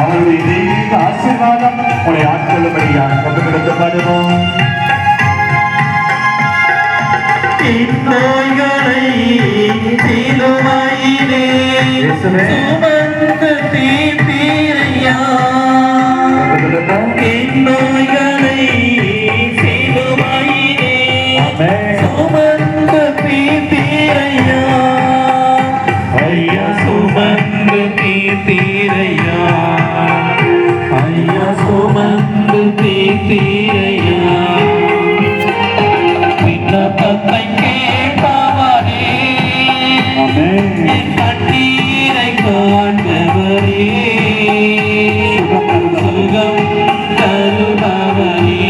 அவருடைய தெய்வீக ஆசீர்வாதம் உங்களை ஆட்கொள்ளும்படியாக கொடுக்கப்படுவோம். இந்நோய்களை சிலுவையிலே சுமந்து தீர்த்தீரையா. இந்நோய்களை சிலுவையிலே சுமந்து தீர்த்தீரையா. ஐயா சுமந்து தீர்த்தீரையா. ஐயா சுமந்து தீர்த்தீரையா. விண்ணப்பத்தை கேட்பவரே, என் கண்ணீரை காண்பவரே, சுகம் தருபவரே,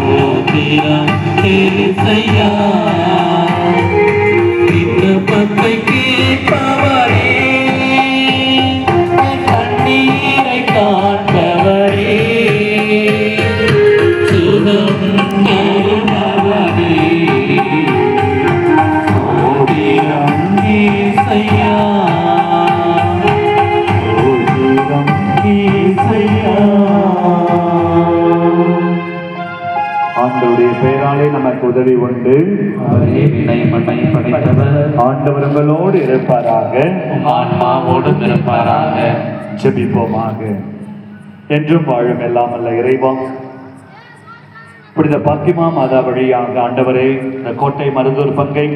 சோத்திரம் ஏசையா. விண்ணப்பத்தை கேட்பவரே, என் கண்ணீரை காண்பவரே, சுகம் ஆண்டவருடைய பெயராலே நமக்கு உதவி உண்டு. ஆண்டவர் உங்களோடு இருப்பாராக, ஆன்மாவோடும் இருப்பாராக. ஜெபிப்போமாக. என்றும் வாழும் எல்லாம் அல்ல இறைவா, புனித பாத்திமா மாதா வழியாக ஆண்டவரே இந்த கோட்டை மருதூர் பங்கை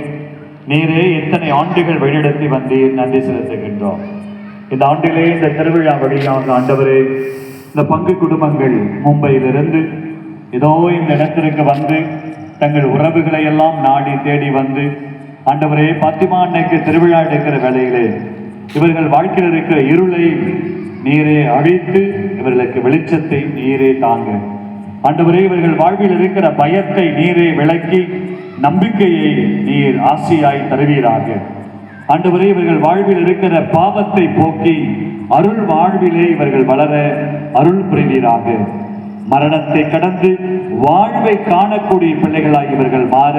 நீரே எத்தனை ஆண்டுகள் வழிநடத்தி வந்தீர், நன்றி செலுத்துகின்றோம். இந்த ஆண்டிலே இந்த திருவிழா வழியாக ஆண்டவரே இந்த பங்கு குடும்பங்கள் மும்பையிலிருந்து இதோ இந்த இடத்திற்கு வந்து தங்கள் உறவுகளை எல்லாம் நாடி தேடி வந்து ஆண்டவரே பாத்திமா அன்னைக்கு திருவிழா எடுக்கிற வேளையிலே இவர்கள் வாழ்க்கையில் இருக்கிற இருளை நீரே அழித்து இவர்களுக்கு வெளிச்சத்தை நீரே தாங்க. ஆண்டவரே இவர்கள் வாழ்வில் இருக்கிற பயத்தை நீரே விளக்கி நம்பிக்கையை நீர் ஆசியாய் தருவீராக. ஆண்டவரே இவர்கள் வாழ்வில் இருக்கிற பாவத்தை போக்கி அருள் வாழ்விலே இவர்கள் வளர அருள் புரிவீராக. மரணத்தை கடந்து வாழ்வை காணக்கூடிய பிள்ளைகளாய் இவர்கள் மாற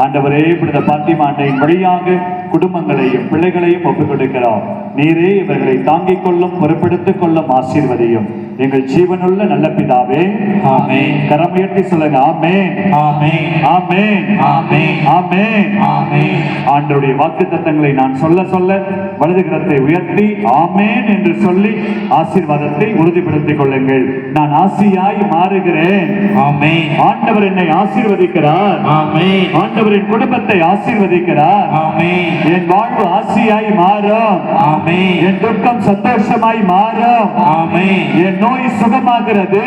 ஆண்டவரே புனித பாத்திமா அன்னையின் வழியாக குடும்பங்களையும் பிள்ளைகளையும் ஒப்புக் கொடுக்கிறோம். நீரே இவர்களை தாங்கிக் கொள்ளும், பொறுப்பெடுத்துக் கொள்ளும், ஆசீர்வதியும். எங்கள் ஜீவனுள்ள நல்ல பிதாவே, ஆமென். கரம் உயர்த்தி சொல்லுங்க, ஆமென், ஆமென், ஆமென், ஆமென், ஆமென், ஆமென். ஆண்டவருடைய வாக்குத்தத்தங்களை நான் சொல்ல சொல்ல வலது கரத்தை உயர்த்தி ஆமென் என்று சொல்லி ஆசீர்வாதத்தை உறுதிப்படுத்திக் கொள்ளுங்கள். நான் ஆசியாய் மாறுகிறேன். ஆமென். ஆண்டவர் என்னை ஆசீர்வதிக்கிறார். ஆமென். ஆண்டவரின் குடும்பத்தை ஆசீர்வதிக்கிறார். ஆமென். என் வாழ்வு ஆசியாய் மாறும். ஆமென். என் துக்கம் சந்தோஷமாய் மாறும். ஆமென். என் நோய் சுகமாகிறது.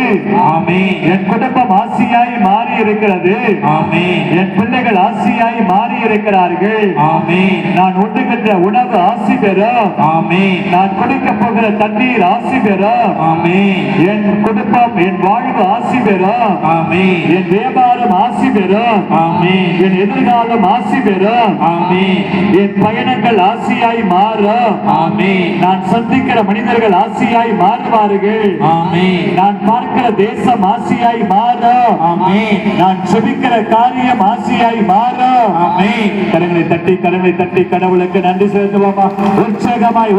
ஆமென். என் குடும்பம் ஆசியாய் மாறி இருக்கிறது. ஆமென். என் பிள்ளைகள் ஆசியாய் மாறி இருக்கிறார்கள். ஆமென். நான் உண்ணுகின்ற உணவு ஆசி பெறும். ஆமென். நான் குடிக்க போகிற தண்ணீர் ஆசி பெறும். ஆமென். என் குடும்பம் என் வாழ்வு ஆசி பெறும். ஆமென். என் வியாபாரம் ஆசி பெறும். ஆமென். என் எதிர்காலம் ஆசி பெறும். ஆமென். என் பயணங்கள் ஆசியாய் மாறும். ஆமென். நான் சந்திக்கிற மனிதர்கள் ஆசியாய் மாறுவார்கள். ஆமென். நான் பார்க்கிற தேசம் ஆசியாய் மாறும். ஆமென். நான் செபிக்கிற காரியம் ஆசியாய் மாறும். ஆமென். கரங்களை தட்டி கடவுளுக்கு நன்றி செலுத்துவோமா? உற்சாகமாய்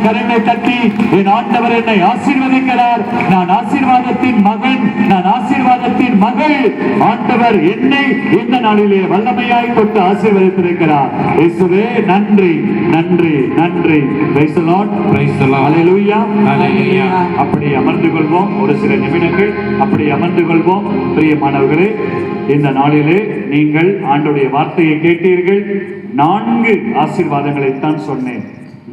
கரங்களை தட்டி என் ஆண்டவர் என்னை ஆசீர்வதிக்கிறார். நான் ஆசீர்வாதத்தின் மகன், நான் ஆசீர்வாதத்தின் மகள். ஆண்டவர் என்னை இந்த நாளிலே வல்லமையாய் தொட்டு ஆசீர்வதித்திருக்கிறார். இயேசுவே நன்றி, நன்றி, நன்றி. Praise the lord, praise the lord. Hallelujah, hallelujah. அப்படி அமர்ந்து கொள்வோம். ஒரு சில நிமிடங்கள் அப்படி அமர்ந்து கொள்வோம். பிரியமானவர்களே, இந்த நாளிலே நீங்கள் ஆண்டவருடைய வார்த்தையை கேட்டீர்கள். 4 ஆசீர்வாதங்களைத்தான் சொன்னேன்.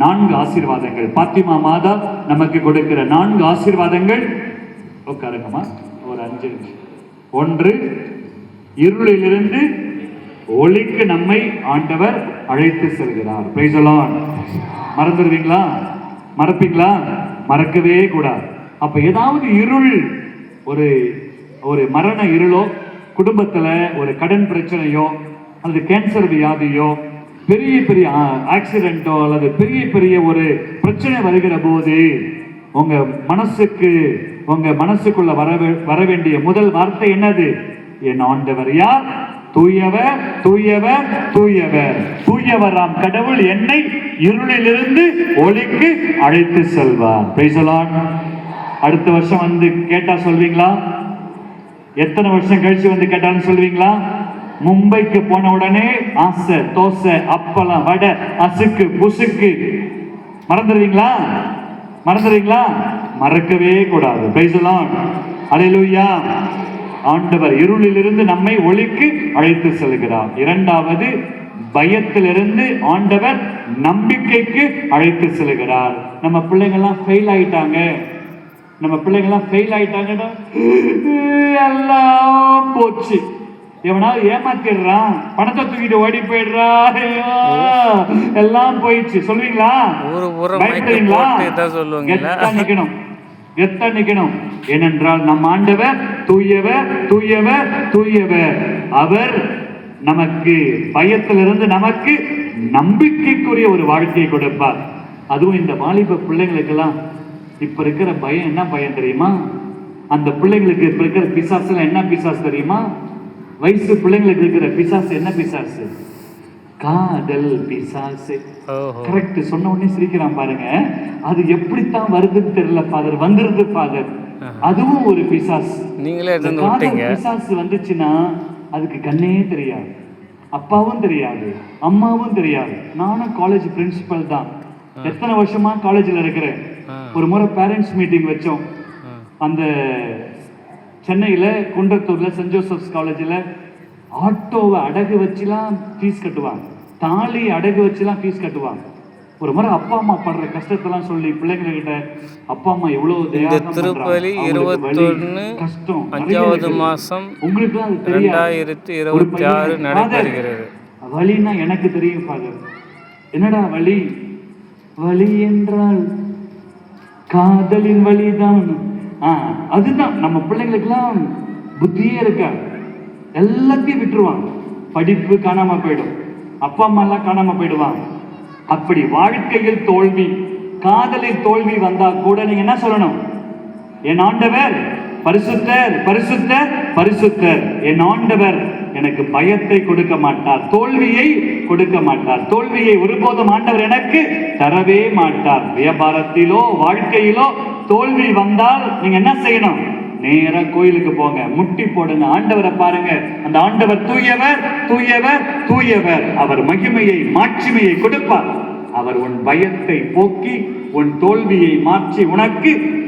4 ஆசீர்வாதங்கள் பாத்திமா மாதா நமக்கு கொடுக்கிற 4 ஆசீர்வாதங்கள். உட்காருங்கம்மா, ஒரு 5 நிமிஷம். 1, இருளிலிருந்து ஒளிக்கு நம்மை ஆண்டவர் அழைத்து செல்கிறார். Praise the lord. மறந்துடுவீங்களா? மறப்பீங்களா? மறக்கவே கூடாது. அப்ப ஏதாவது இருள், ஒரு மரண இருளோ, குடும்பத்துல ஒரு கடன் பிரச்சனையோ, அல்லது கேன்சர் வியாதியோ, பெரிய ஆக்சிடென்ட்டோ, அல்லது பெரிய ஒரு பிரச்சனை வருகிற போது உங்க மனசுக்குள்ள வர வேண்டிய முதல் வார்த்தை என்னது? என் ஆண்டவர் யார்? தூயவர் தூயவர் தூயவர் தூயவராம் கடவுள் என்னை இருளிலிருந்து ஒளிக்கு அழைத்து செல்வார். Praise the Lord. அடுத்த வருஷம் வந்து கேட்டா சொல்வீங்களா? எத்தனை வருஷம் கழிச்சு வந்து கேட்டாலும் சொல்வீங்களா? மும்பைக்கு போன உடனே ஆசை, தோசை, அப்பளம், வடை, அசுக்கு புசுக்கு மறந்துடுவீங்களா? மறந்துடுவீங்களா? மறக்கவே கூடாது. Praise the Lord. அல்லேலூயா. ஆண்டவர் இருளிலிருந்து நம்மை ஒளிக்கு அழைத்து செல்கிறார். இரண்டாவது, பயத்திலிருந்து ஆண்டவர் நம்பிக்கைக்கு அழைத்து செல்கிறார். நம்ம பிள்ளைங்கள்லாம் ஃபெயில் ஆயிட்டாங்க, நம்ம பிள்ளைங்கள்லாம் ஃபெயில் ஆயிட்டாங்கன்னா எல்லாம் போச்சு. எவனாவது ஏமாத்திடுறான், பணத்தை தூக்கிட்டு ஓடி போயிடுறா, எல்லாம் போயிடுச்சு சொல்லுவீங்களா? பயப்படுறீங்களா? நிக்கணும், எத்தான் நிக்கணும். ஏனென்றால் நம் ஆண்டவர் தூயவர் தூயவர் தூயவர். அவர் நமக்கு பயத்திலிருந்து நமக்கு நம்பிக்கைக்குரிய ஒரு வாழ்க்கையை கொடுப்பார். அதுவும் இந்த வாலிப பிள்ளைங்களுக்கெல்லாம் இப்ப இருக்கிற பயம் என்ன பயம் தெரியுமா? அந்த பிள்ளைங்களுக்கு இப்ப இருக்கிற பிசாசுல என்ன பிசாசு தெரியுமா? வயசு பிள்ளைங்களுக்கு இருக்கிற பிசாசு என்ன பிசாசு? காதல் பிசாசு. கரெக்ட். சொன்ன உடனே சிரிக்கிறான் பாருங்க. அது எப்படித்தான் வருதுன்னு தெரியல ஃபாதர், வந்துருது ஃபாதர். அதுவும் ஒரு பிசாசு. நீங்களே பிசாசு வந்துச்சுன்னா அதுக்கு கண்ணே தெரியாது, அப்பாவும் தெரியாது, அம்மாவும் தெரியாது. நானும் காலேஜ் பிரின்சிபல் தான், எத்தனை வருஷமா காலேஜ்ல இருக்கிறேன். ஒரு முறை பேரண்ட்ஸ் மீட்டிங் வச்சோம். அந்த சென்னையில குன்றத்தூர்ல சென்ட் ஜோசப்ஸ் காலேஜ்ல ஆட்டோவை அடகு வச்சுலாம் ஃபீஸ் கட்டுவாங்க, தாலி அடகு வச்சுலாம் ஃபீஸ் கட்டுவாங்க. ஒரு முறை அப்பா அம்மா படுற கஷ்டத்தெல்லாம் சொல்லி பிள்ளைங்ககிட்ட, அப்பா அம்மா எவ்வளவு திருப்பலி 21 கஷ்டம் 5வது மாசம் உங்களுக்கு அது தெரியாது. 2026 நடைபெறுகிறது. வலின்னா எனக்கு தெரியும் ஃபாதர். என்னடா வலி? வலி என்றால் காதலின் வலிதான். அதுதான் நம்ம பிள்ளைங்களுக்கெல்லாம் புத்தியே இருக்க, எல்லாத்தையும் விட்டுருவாங்க. படிப்பு காணாம போயிடும், அப்பா அம்மா எல்லாம் காணாம போயிடுவாங்க. அப்படி வாழ்க்கையில் தோல்வி, காதலில் தோல்வி வந்தா கூட நீங்க என்ன சொல்லணும்? என் ஆண்டவர் பரிசுத்தர் பரிசுத்தர் பரிசுத்தர். என் ஆண்டவர் எனக்கு பயத்தை கொடுக்க மாட்டார், தோல்வியை கொடுக்க மாட்டார். தோல்வியை ஒருபோதும் ஆண்டவர் எனக்கு தரவே மாட்டார். வியாபாரத்திலோ வாழ்க்கையிலோ தோல்வி வந்தால் நீங்க என்ன செய்யணும்? நேரா கோயிலுக்கு போங்க, முட்டி போடுங்க, ஆண்டவரை பாருங்க. அந்த ஆண்டவர் தூயவர் தூயவர் தூயவர். அவர் மகிமையை மாட்சிமையை கொடுப்பார். அவர் உன் பயத்தை போக்கி உன் தோல்வியை மாற்றி உனக்கு